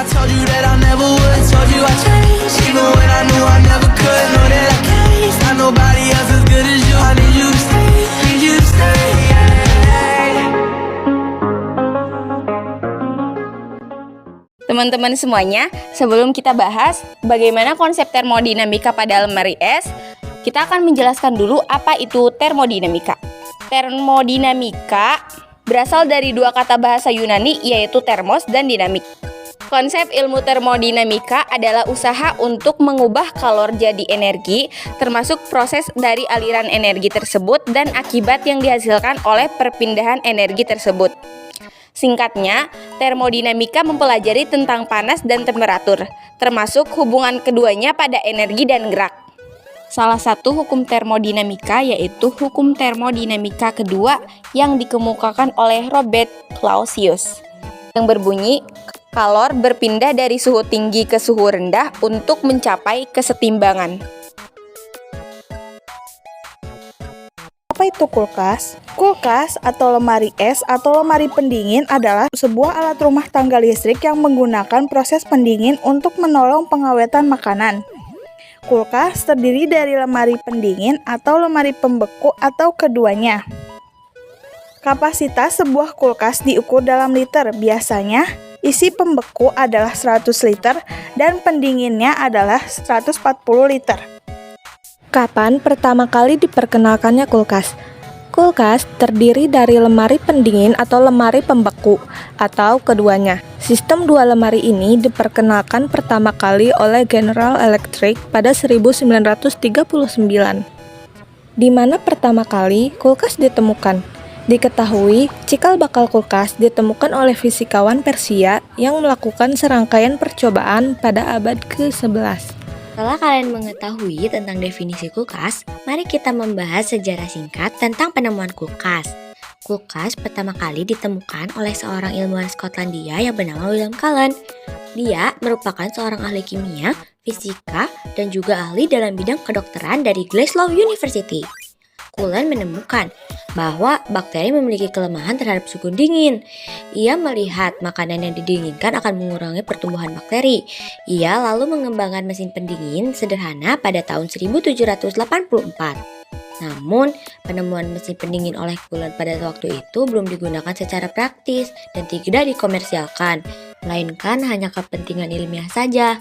I told you that I never would. Told you I changed, even when I knew I never could. Know that I can't find nobody else as good as you. I need you to stay, need you to stay. Teman-teman semuanya, sebelum kita bahas bagaimana konsep termodinamika pada lemari es, kita akan menjelaskan dulu apa itu termodinamika. Termodinamika berasal dari dua kata bahasa Yunani, yaitu termos dan dinamik. Konsep ilmu termodinamika adalah usaha untuk mengubah kalor jadi energi, termasuk proses dari aliran energi tersebut dan akibat yang dihasilkan oleh perpindahan energi tersebut. Singkatnya, termodinamika mempelajari tentang panas dan temperatur, termasuk hubungan keduanya pada energi dan gerak. Salah satu hukum termodinamika yaitu hukum termodinamika kedua yang dikemukakan oleh Robert Clausius, yang berbunyi, kalor berpindah dari suhu tinggi ke suhu rendah untuk mencapai kesetimbangan. Apa itu kulkas? Kulkas atau lemari es atau lemari pendingin adalah sebuah alat rumah tangga listrik yang menggunakan proses pendingin untuk menolong pengawetan makanan. Kulkas terdiri dari lemari pendingin atau lemari pembeku atau keduanya. Kapasitas sebuah kulkas diukur dalam liter. Biasanya, isi pembeku adalah 100 liter dan pendinginnya adalah 140 liter. Kapan pertama kali diperkenalkannya kulkas? Kulkas terdiri dari lemari pendingin atau lemari pembeku, atau keduanya. Sistem dua lemari ini diperkenalkan pertama kali oleh General Electric pada 1939. Di mana pertama kali kulkas ditemukan? Diketahui, cikal bakal kulkas ditemukan oleh fisikawan Persia yang melakukan serangkaian percobaan pada abad ke-11. Setelah kalian mengetahui tentang definisi kulkas, mari kita membahas sejarah singkat tentang penemuan kulkas. Kulkas pertama kali ditemukan oleh seorang ilmuwan Skotlandia yang bernama William Cullen. Dia merupakan seorang ahli kimia, fisika, dan juga ahli dalam bidang kedokteran dari Glasgow University. Cullen menemukan bahwa bakteri memiliki kelemahan terhadap suhu dingin. Ia melihat makanan yang didinginkan akan mengurangi pertumbuhan bakteri. Ia lalu mengembangkan mesin pendingin sederhana pada tahun 1784. Namun, penemuan mesin pendingin oleh Cullen pada waktu itu belum digunakan secara praktis dan tidak dikomersialkan, melainkan hanya kepentingan ilmiah saja.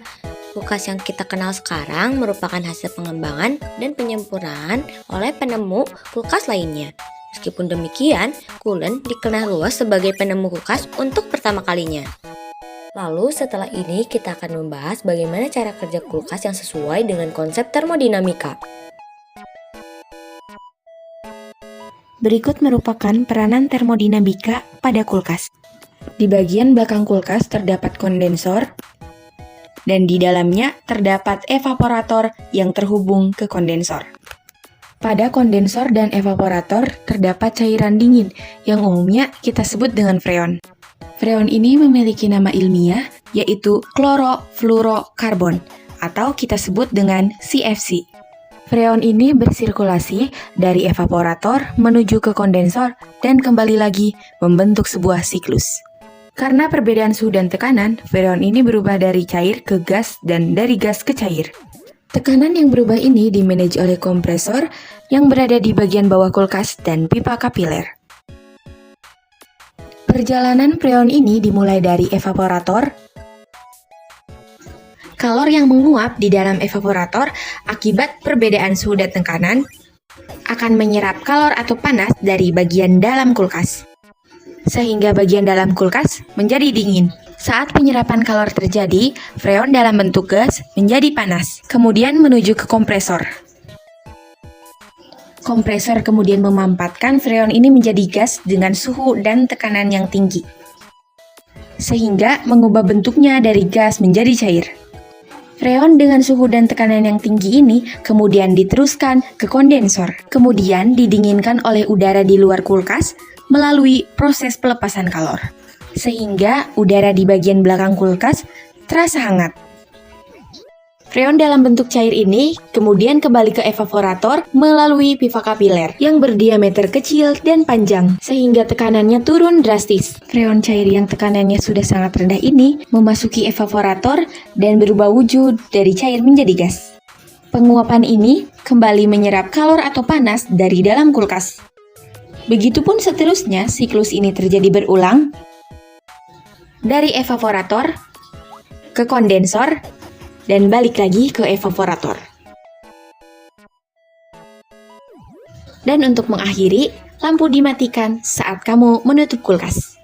Kulkas yang kita kenal sekarang merupakan hasil pengembangan dan penyempurnaan oleh penemu kulkas lainnya. Meskipun demikian, Cullen dikenal luas sebagai penemu kulkas untuk pertama kalinya. Lalu setelah ini kita akan membahas bagaimana cara kerja kulkas yang sesuai dengan konsep termodinamika. Berikut merupakan peranan termodinamika pada kulkas. Di bagian belakang kulkas terdapat kondensor, dan di dalamnya terdapat evaporator yang terhubung ke kondensor. Pada kondensor dan evaporator terdapat cairan dingin yang umumnya kita sebut dengan freon. Freon ini memiliki nama ilmiah yaitu klorofluorokarbon atau kita sebut dengan CFC. Freon ini bersirkulasi dari evaporator menuju ke kondensor dan kembali lagi membentuk sebuah siklus. Karena perbedaan suhu dan tekanan, freon ini berubah dari cair ke gas dan dari gas ke cair. Tekanan yang berubah ini dimanage oleh kompresor yang berada di bagian bawah kulkas dan pipa kapiler. Perjalanan freon ini dimulai dari evaporator. Kalor yang menguap di dalam evaporator akibat perbedaan suhu dan tekanan akan menyerap kalor atau panas dari bagian dalam kulkas, sehingga bagian dalam kulkas menjadi dingin. Saat penyerapan kalor terjadi, freon dalam bentuk gas menjadi panas, kemudian menuju ke kompresor. Kompresor kemudian memampatkan freon ini menjadi gas dengan suhu dan tekanan yang tinggi, sehingga mengubah bentuknya dari gas menjadi cair. Freon dengan suhu dan tekanan yang tinggi ini kemudian diteruskan ke kondensor, kemudian didinginkan oleh udara di luar kulkas melalui proses pelepasan kalor, sehingga udara di bagian belakang kulkas terasa hangat. Freon dalam bentuk cair ini kemudian kembali ke evaporator melalui pipa kapiler yang berdiameter kecil dan panjang sehingga tekanannya turun drastis. Freon cair yang tekanannya sudah sangat rendah ini memasuki evaporator dan berubah wujud dari cair menjadi gas. Penguapan ini kembali menyerap kalor atau panas dari dalam kulkas. Begitupun seterusnya siklus ini terjadi berulang dari evaporator ke kondensor dan balik lagi ke evaporator. Dan untuk mengakhiri, lampu dimatikan saat kamu menutup kulkas.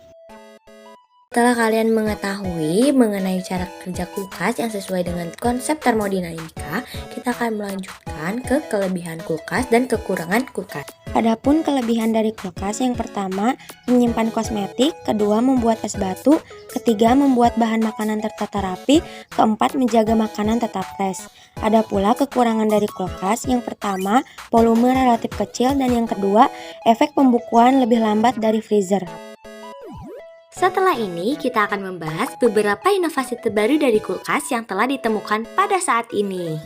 Setelah kalian mengetahui mengenai cara kerja kulkas yang sesuai dengan konsep termodinamika, kita akan melanjutkan ke kelebihan kulkas dan kekurangan kulkas. Adapun kelebihan dari kulkas yang pertama, menyimpan kosmetik, kedua membuat es batu, ketiga membuat bahan makanan tertata rapi, keempat menjaga makanan tetap fresh. Ada pula kekurangan dari kulkas, yang pertama volume relatif kecil dan yang kedua efek pembukuan lebih lambat dari freezer. Setelah ini, kita akan membahas beberapa inovasi terbaru dari kulkas yang telah ditemukan pada saat ini.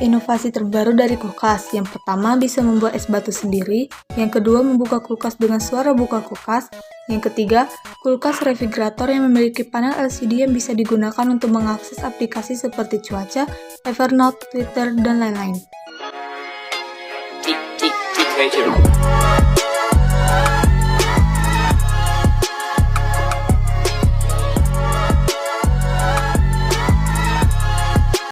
Inovasi terbaru dari kulkas, yang pertama bisa membuat es batu sendiri, yang kedua membuka kulkas dengan suara buka kulkas, yang ketiga kulkas refrigerator yang memiliki panel LCD yang bisa digunakan untuk mengakses aplikasi seperti cuaca, Evernote, Twitter, dan lain-lain. Measure.